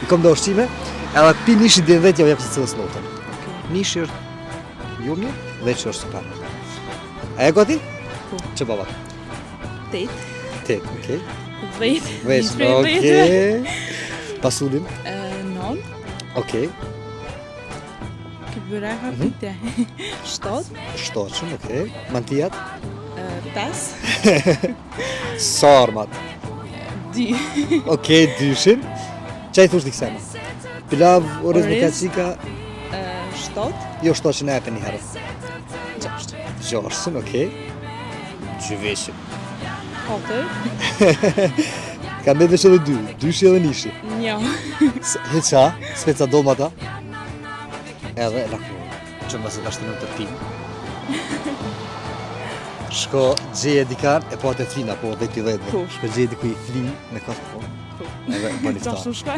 I kom do ushqime, edhe pi nishi dhe vetë jau jep se cilës notën. Nishi është ju mirë, veç është super. A e gati? Po. Që baba? 8. 8, okej. Veç. Veç, okej. Pasulim? 9. Okej. Këtë bëra hapite. 7. 7, okej. Mantijat? 5. Sarmat? 2. Okej, 2. Qa i thush t'i kësema? Pilav, oriz me kacika? 7. Jo 7 në epe një herë. 6. 6, okej. Gjyveshim. 4. Ka me veç edhe 2, 2 edhe nishi. 1. Heqa, speca dolmata. Edhe lakmur. Që më se dashtë në të tim. Shko gjeje dikan e po atë e flina, po dhe t'i dhejtë. Po. Shko gjeje diku i fli me kasë po. Edhe bëni fta. Qashtu shkojnë?